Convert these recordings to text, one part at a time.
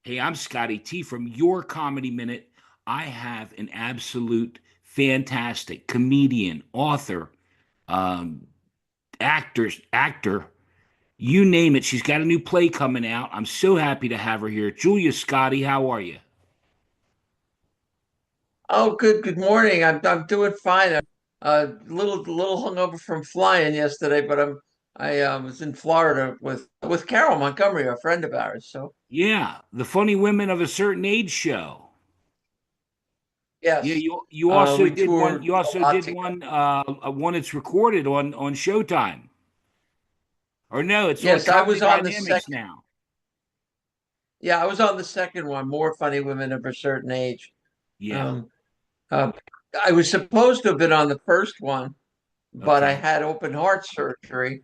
Hey, I'm Scotty T from Your Comedy Minute. I have an absolute fantastic comedian, author, um, actor, you name it. She's got a new play coming out. I'm so happy to have her here. Julia Scotti, how are you? Oh, good morning. I'm doing fine. I'm a little hungover from flying yesterday, but I was in Florida with Carol Montgomery, a friend of ours. So Yeah, the Funny Women of a Certain Age show. Yeah, yes, you also we did one. toured You also a lot did together. one that's recorded on Showtime. Or no, it's on Yes, I Comedy was on the Dynamics second. now. Yeah, I was on the second one. More funny women of a certain age. Yeah. Um, uh, I was supposed to have been on the first one, but I Okay. had open heart surgery,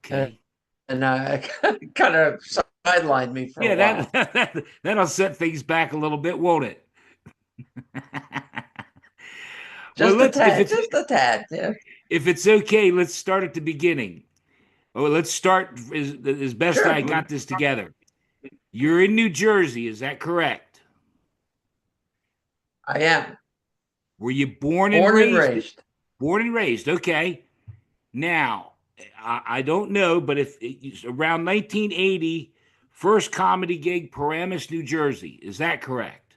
and, Okay. and kind of sidelined me for a Yeah, while. that'll set things back a little bit, won't it? Well, Just a let's tad, just a tad. Yeah, if it's okay, let's start at the beginning. Oh, let's start as best sure. I got this together. You're in New Jersey, is that correct? I am. Were you born and Born and raised? raised. Born and raised, okay. Now, I don't know, but if it's around 1980, first comedy gig, Paramus, New Jersey, is that correct?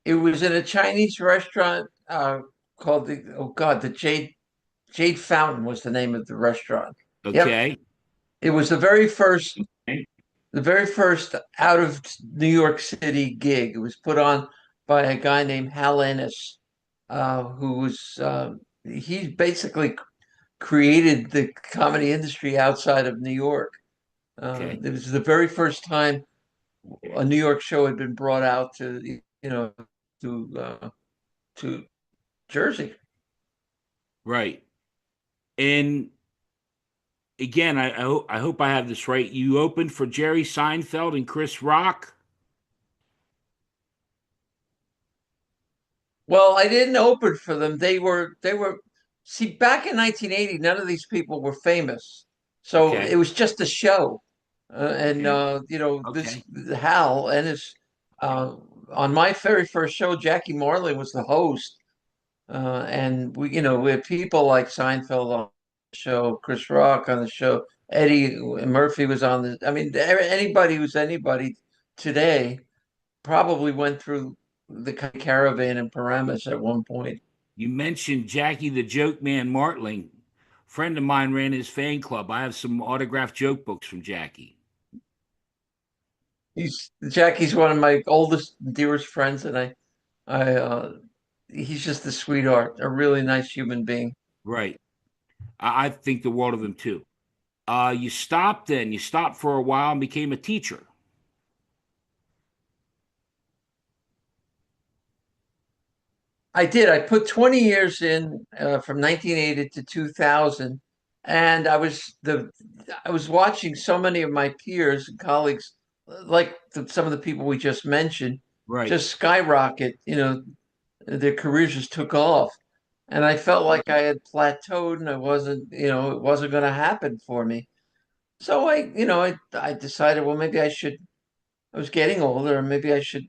It was in a Chinese restaurant called the Jade Fountain was the name of the restaurant. Yep. Okay. It was the very first out of New York City gig. It was put on by a guy named Hal Ennis, who was he basically created the comedy industry outside of New York. Okay. It was the very first time a New York show had been brought out to to Jersey. Right. And again, I hope I have this right. You opened for Jerry Seinfeld and Chris Rock. Well, I didn't open for them. They were see back in 1980, none of these people were famous. So it Okay. was just a show. And Okay. this Okay. Hal and his uh on my very first show, Jackie Marley was the host. And we had people like Seinfeld on the show, Chris Rock on the show, Eddie Murphy was on the. I mean, anybody who's anybody today probably went through the caravan in Paramus at one point. You mentioned Jackie the Joke Man Martling. Friend of mine ran his fan club. I have some autographed joke books from Jackie. Jackie's one of my oldest, dearest friends, and I he's just a sweetheart, a really nice human being. Right. I think the world of him too. You stopped then. You stopped for a while and became a teacher. I did. I put 20 years in from 1980 to 2000, and I was watching so many of my peers and colleagues, like some of the people we just mentioned, Right. just skyrocket. Their careers just took off, and I felt like I had plateaued, and it wasn't going to happen for me. So I decided, well, maybe I should. I was getting older, and maybe I should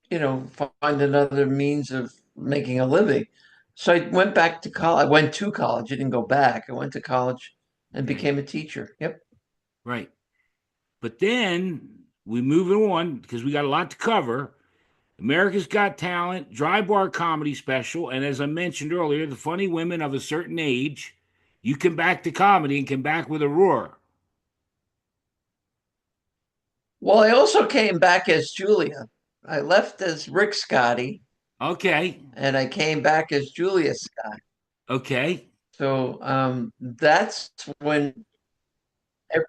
find another means of making a living. So I went back to college. I went to college. I didn't go back. I went to college and Okay. became a teacher. Yep. Right. But then we move on because we got a lot to cover. America's Got Talent, Dry Bar Comedy Special, and as I mentioned earlier, the funny women of a certain age. You come back to comedy and come back with a roar. Well, I also came back as Julia. I left as Rick Scotti Okay. and I came back as Julia Scott. Okay. So that's when ev-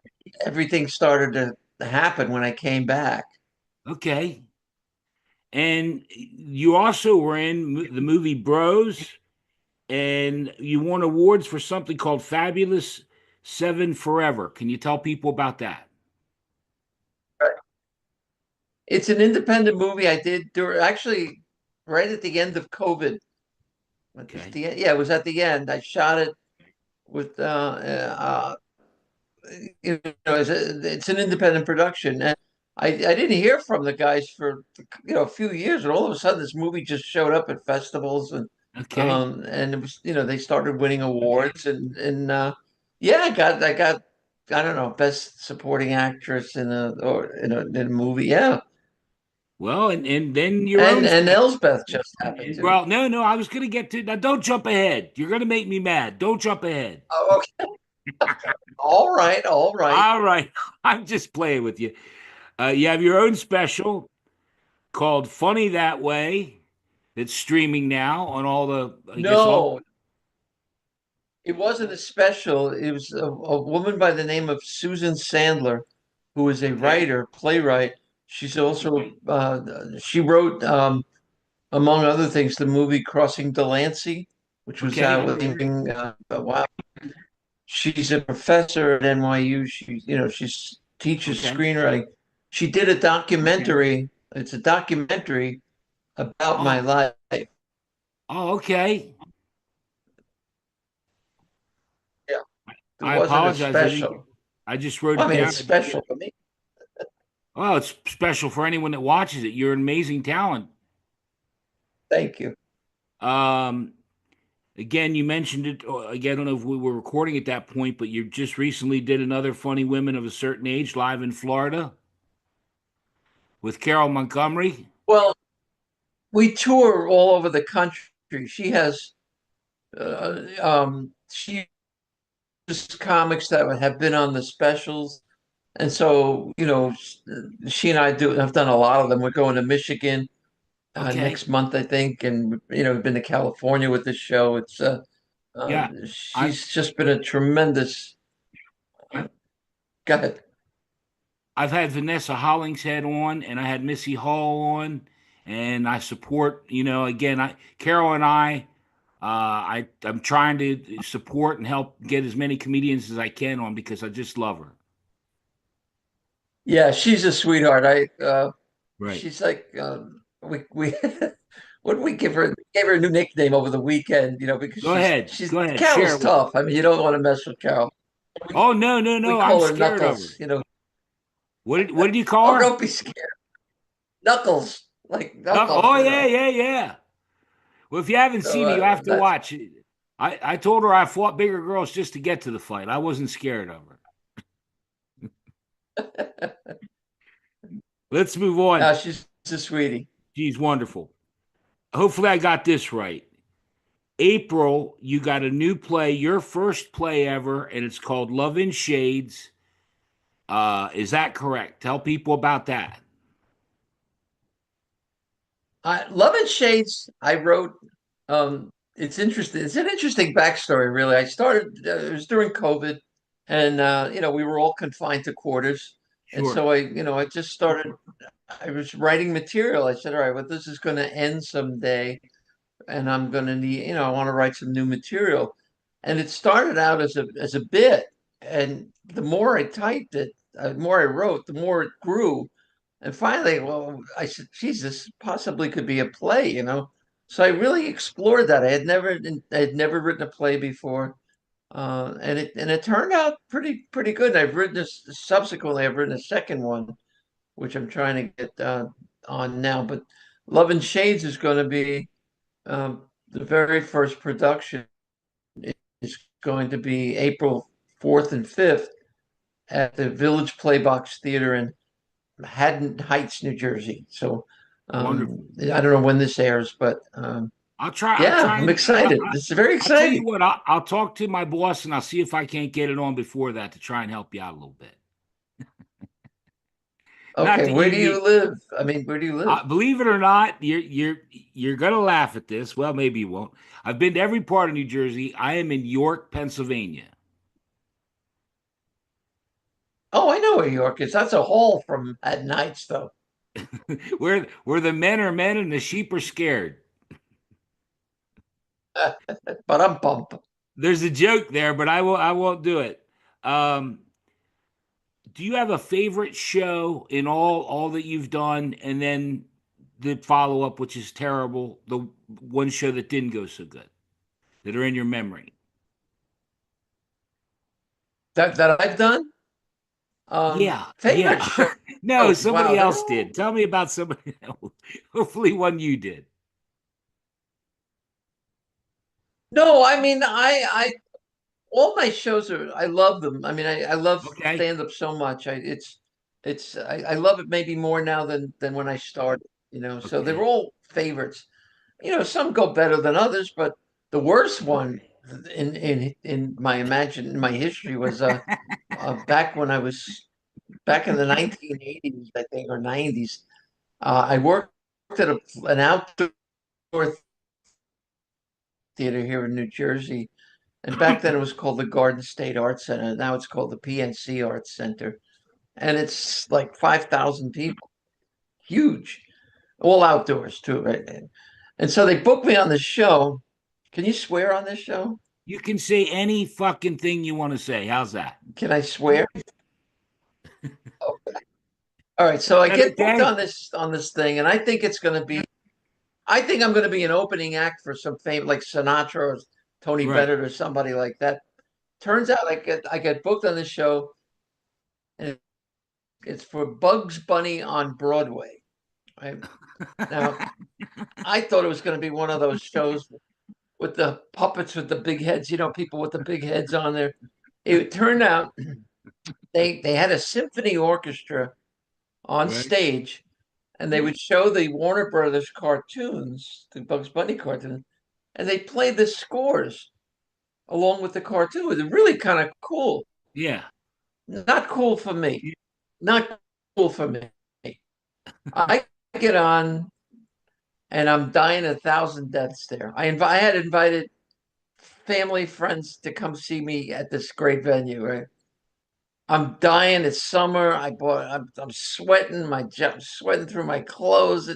everything started to happen when I came back. Okay. And you also were in the movie Bros, and you won awards for something called Fabulous Seven Forever. Can you tell people about that? Right. It's an independent movie I did actually right at the end of COVID. Okay. Yeah, it was at the end. I shot it with it's an independent production. And I didn't hear from the guys for a few years, and all of a sudden this movie just showed up at festivals, Okay. and it was they started winning awards, and yeah, I got I don't know, best supporting actress in a movie, yeah. Well, and then your And own and special. Elsbeth just happened to. Well, no, no, I was going to get to now. Don't jump ahead. You're going to make me mad. Don't jump ahead. Oh, okay. All right, all right. All right. I'm just playing with you. You have your own special called Funny That Way that's streaming now on all the, I guess, all. No, it wasn't a special. It was a woman by the name of Susan Sandler, who is a Okay. writer, playwright. She's also she wrote, among other things, the movie Crossing Delancey, which was Okay. out with a while. She's a professor at NYU. She's teaches Okay. screenwriting. She did a documentary. It's a documentary about my Oh, life. oh, okay. Yeah, it I wasn't a apologize. I didn't. special. I just wrote Well, it I mean, down. it's special for me. Oh, it's special for anyone that watches it. You're an amazing talent. Thank you. Um, Again, you mentioned it. Again, I don't know if we were recording at that point, but you just recently did another Funny Women of a Certain Age live in Florida with Carol Montgomery. Well, we tour all over the country. She has comics that have been on the specials, and so she and I do have done a lot of them. We're going to Michigan Okay. next month, I think, and we've been to California with the show. Yeah. I She's just been a tremendous. Go ahead. I've had Vanessa Hollingshead on and I had Missy Hall on and I support, again, I Carol and I'm trying to support and help get as many comedians as I can on because I just love her. Yeah, she's a sweetheart. Right. She's like, we what did we give her? We gave her a new nickname over the weekend, because Go ahead. she's Go ahead. Share Carol's it with me. tough. I mean, you don't want to mess with Carol. We, Oh no, no, we no. I'm call her scared of her. Knuckles. What did you call Oh, her? don't be scared. Knuckles, like Knuckles, Oh yeah, yeah, yeah. Well, if you haven't So seen it, you have to that's watch. I told her I fought bigger girls just to get to the fight. I wasn't scared of her. Let's move on. she's a sweetie. She's wonderful. Hopefully, I got this right. April, you got a new play, your first play ever, and it's called Love in Shades. Is that correct? Tell people about that. Love and Shades, I wrote. It's interesting. It's an interesting backstory, really. I started. It was during COVID, and we were all confined to quarters, and Sure. so I just started. I was writing material. I said, all right, well, this is going to end someday, and I'm going to need. I want to write some new material, and it started out as a bit, and the more I typed it, the more I wrote, the more it grew. And finally, well, I said, Jesus, possibly could be a play. So I really explored that. I had never written a play before, and it turned out pretty good. I've written this subsequently. I've written a second one, which I'm trying to get on now. But Love and Shades is going to be the very first production. Is going to be April 4th and 5th at the Village Playbox Theater in Haddon Heights, New Jersey. So Wonderful. I don't know when this airs, but I'll try. I'll yeah, try I'm and excited. This is very I'll tell you exciting. what. I'll talk to my boss and I'll see if I can't get it on before that to try and help you out a little bit. Not Okay, that where you do you need. live? I mean, where do you live? Believe it or not, you're gonna laugh at this. Well, maybe you won't. I've been to every part of New Jersey. I am in York, Pennsylvania, Oh, I know where York is. That's a haul from Haddon Heights, though. where the men are men and the sheep are scared. But I'm pumped. There's a joke there, but I won't do it. Um, do you have a favorite show in all that you've done, and then the follow up, which is terrible, the one show that didn't go so good, that are in your memory? That I've done. Yeah, Favorite yeah. shows. No, Wow, somebody they're else all did. Tell me about somebody else. Hopefully one you did. no. I mean, I all my shows are. I love them. I mean, I love Okay. stand up so much. I love it maybe more now than when I started. So they're Okay. all favorites. Some go better than others, but the worst one Okay. in my history was back when I was back in the 1980s, I think, or 90s. I worked at an outdoor theater here in New Jersey, and back then it was called the Garden State Arts Center. Now it's called the PNC Arts Center, and it's like 5,000 people, huge, all outdoors too, right? And so they booked me on the show. Can you swear on this show? You can say any fucking thing you want to say. How's that? Can I swear? Oh, all right, so I That get booked okay? on this thing, and I think it's going to be. I think I'm going to be an opening act for some fame like Sinatra or Tony Right. Bennett or somebody like that. Turns out I get booked on this show, and it's for Bugs Bunny on Broadway. Right now, I thought it was going to be one of those shows with the puppets with the big heads. People with the big heads on there. It turned out they had a symphony orchestra on Right. stage, and they would show the Warner Brothers cartoons, the Bugs Bunny cartoons, and they played the scores along with the cartoon. It was really kind of cool. Yeah. Not cool for me. Not cool for me. I get on and I'm dying a thousand deaths there. I had invited family, friends to come see me at this great venue, right? I'm dying. It's summer. I'm sweating. I'm sweating through my clothes.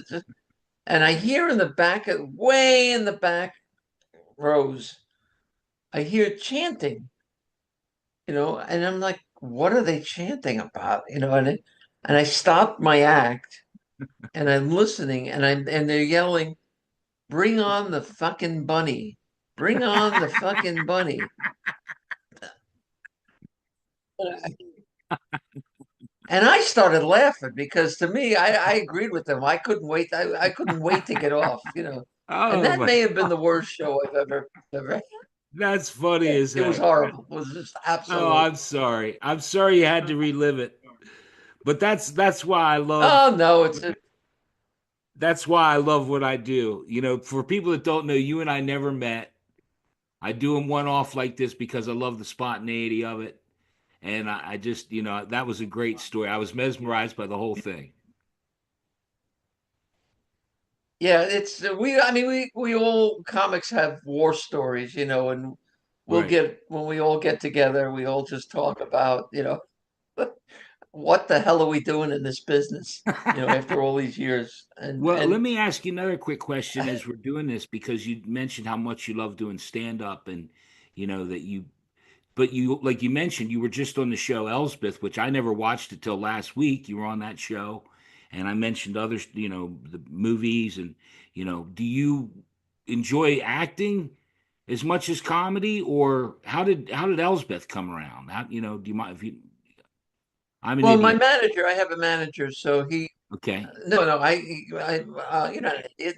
And I hear in the back, way in the back rows, I hear chanting, and I'm like, what are they chanting about? And I stopped my act and I'm listening and they're yelling, bring on the fucking bunny. Bring on the fucking bunny. And I started laughing because to me, I agreed with them. I couldn't wait. I couldn't wait to get off. And Oh that my may have been God. the worst show I've ever. That's funny Yeah, as it was heck. horrible. It was just Oh, absolute. I'm sorry. I'm sorry you had to relive it. But that's why I love Oh no, that's why I love what I do. For people that don't know, you and I never met. I do them one off like this because I love the spontaneity of it. And I just, that was a great story. I was mesmerized by the whole thing. yeah. It's we. I mean, we all comics have war stories, and Right. when we all get together, we all just talk about what the hell are we doing in this business, after all these years, and Well, let and me ask you another quick question as we're doing this because you mentioned how much you love doing stand up and that but you like you mentioned you were just on the show Elsbeth, which I never watched it till last week. You were on that show, and I mentioned others, the movies and do you enjoy acting as much as comedy, or how did Elsbeth come around? Do you mind if you? I'm an well, my idiot. manager, I have a manager, so he Okay. no no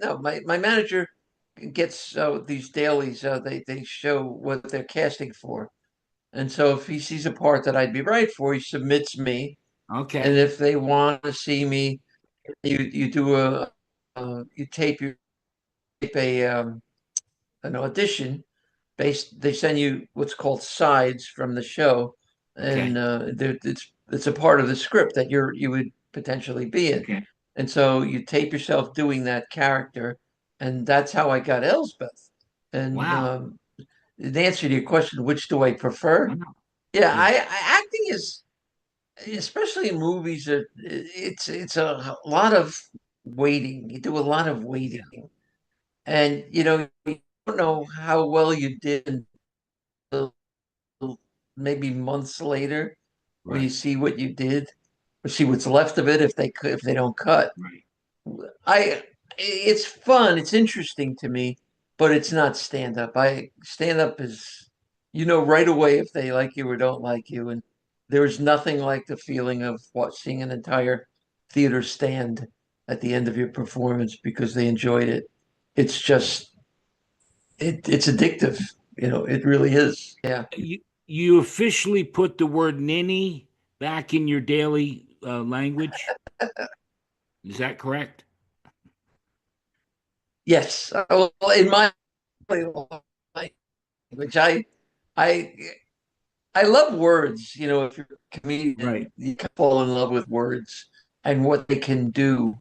no my manager gets these dailies. They show what they're casting for. And so if he sees a part that I'd be right for, he submits me. And Okay. if they want to see me, you do you tape an audition based. They send you what's called sides from the show, and Okay. it's a part of the script that you would potentially be in. Okay. And so you tape yourself doing that character, and that's how I got Elsbeth. And Wow. the answer to your question, which do I prefer? Wow. Yeah, Yeah. acting is, especially in movies, it's a lot of waiting. You do a lot of Yeah. waiting, and you don't know how well you did until maybe months later when you Right. see what you did or see what's left of it if they don't cut. Right. I it's fun, it's interesting to me, but it's not stand up. I stand up is right away if they like you or don't like you, and There's nothing like the feeling of seeing an entire theater stand at the end of your performance because they enjoyed it. It's just it's addictive. It really is. Yeah. You officially put the word ninny back in your daily language. Is that correct? Yes. Well, in my language, I I love words. If you're a Right. comedian, you can fall in love with words and what they can do.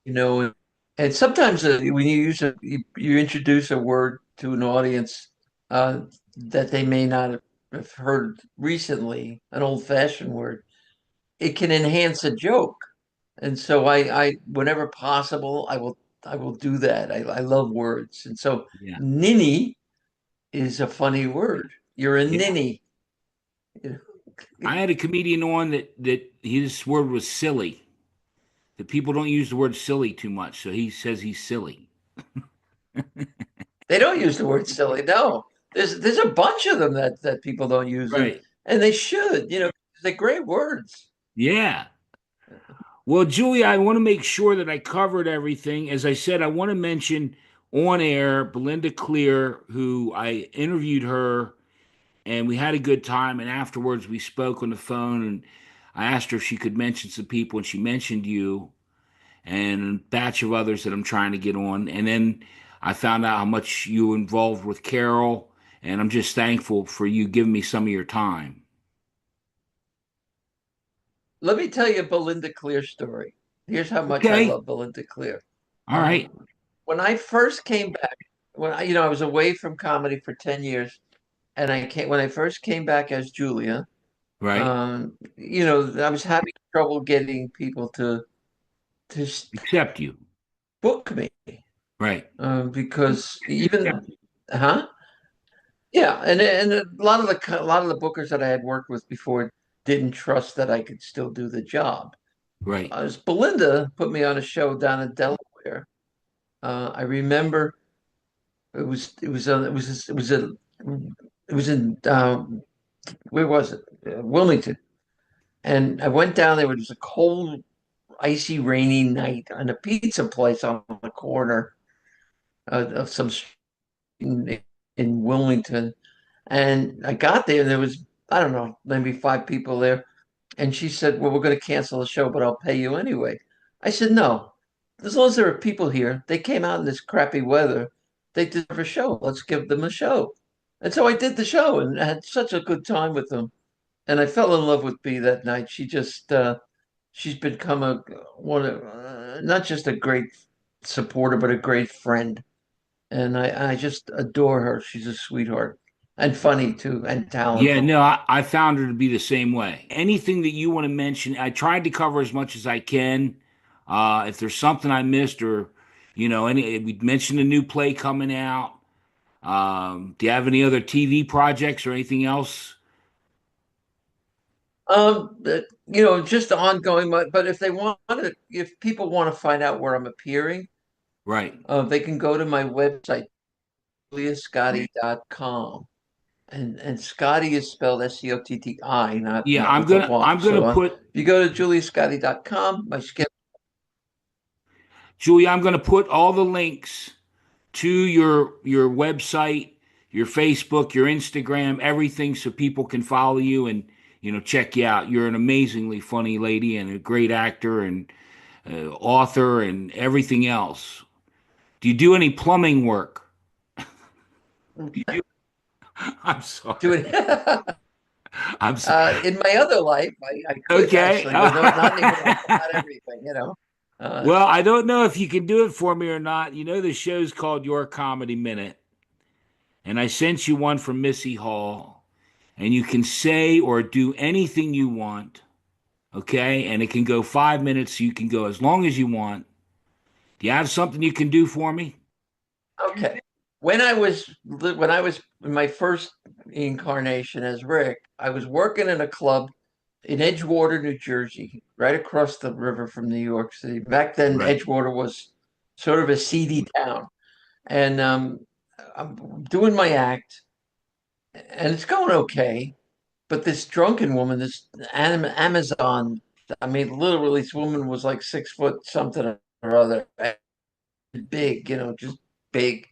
You know, and sometimes when you introduce a word to an audience that they may not have heard recently, an old-fashioned word, it can enhance a joke. And so whenever possible, I will do that. I love words, and so Yeah. ninny is a funny word. You're a Yeah. ninny. I had a comedian on that his word was silly. That people don't use the word silly too much, so he says he's silly. They don't use the word silly. No, there's a bunch of them that people don't use, and Right. and they should. They're great words. Yeah. Well, Julia, I want to make sure that I covered everything. As I said, I want to mention on air Belinda Clear, who I interviewed her and we had a good time. And afterwards, we spoke on the phone and I asked her if she could mention some people, and she mentioned you and a batch of others that I'm trying to get on. And then I found out how much you were involved with Carol, and I'm just thankful for you giving me some of your time. Let me tell you a Belinda Clear story. Here's how much I Okay. love Belinda Clear. All right. When I first came back, when I was away from comedy for 10 years, and when I first came back as Julia, Right. I was having trouble getting people to Accept you. book me, Right. because even, huh? Yeah, and a lot of the bookers that I had worked with before didn't trust that I could still do the job. Right. As Belinda put me on a show down in Delaware, I remember it was in where was it? Wilmington. And I went down there. It was a cold, icy, rainy night on a pizza place on the corner of some street in Wilmington. And I got there, and there was, I don't know, maybe five people there. And she said, "Well, we're going to cancel the show, but I'll pay you anyway." I said, "No. As long as there are people here, they came out in this crappy weather. They deserve a show. Let's give them a show." And so I did the show and had such a good time with them. And I fell in love with Bea that night. She's become not just a great supporter, but a great friend. And I just adore her. She's a sweetheart and funny too and Yeah, talented. no, I found her to be the same way. Anything that you want to mention, I tried to cover as much as I can. If there's something I missed, or we mentioned a new play coming out. Do you have any other TV projects or anything else? Just ongoing, but if people want to find out where I'm appearing, Right. they can go to my website, juliascotti.com. And Scotty is spelled Scotti, not Yeah, not with the Y. I'm gonna So put if you go to juliascotti.com, my schedule. Julia, I'm gonna put all the links to your website, your Facebook, your Instagram, everything, so people can follow you and check you out. You're an amazingly funny lady and a great actor and author and everything else. Do you do any plumbing work? I'm Do sorry. it. I'm sorry. In my other life, I could Okay. actually, but no, not anymore. Not everything. Well, I don't know if you can do it for me or not. The show's called Your Comedy Minute, and I sent you one from Missy Hall, and you can say or do anything you want, okay? And it can go 5 minutes. You can go as long as you want. Do you have something you can do for me? Okay. When I was in my first incarnation as Rick, I was working in a club in Edgewater, New Jersey, right across the river from New York City. Back then, Right. Edgewater was sort of a seedy town. And I'm doing my act, and it's going okay. But this drunken woman, this Amazon, I mean, literally, this woman was like 6 foot something or other, big, just big.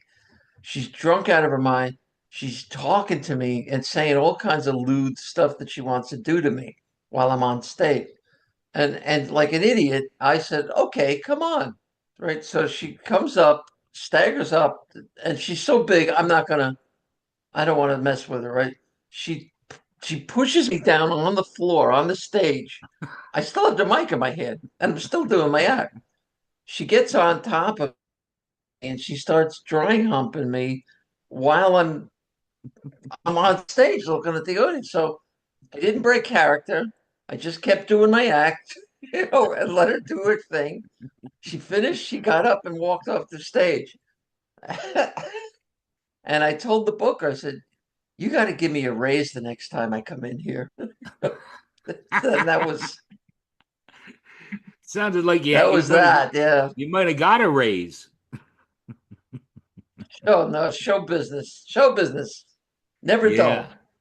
She's drunk out of her mind. She's talking to me and saying all kinds of lewd stuff that she wants to do to me while I'm on stage. And like an idiot, I said, "Okay, come on." Right? So she comes up, staggers up, and she's so big, I don't want to mess with her, right? She she pushes me down on the floor on the stage. I still have the mic in my hand, and I'm still doing my act. She gets on top of me and she starts dry humping me while I'm on stage looking at the audience. So I didn't break character. I just kept doing my act, and let her do her thing. She finished, she got up and walked off the stage. And I told the booker, I said, "You got to give me a raise the next time I come in here." And Sounded like that was that. Yeah. you might have got a raise. Oh no, show business. Show business. Never Yeah. dull.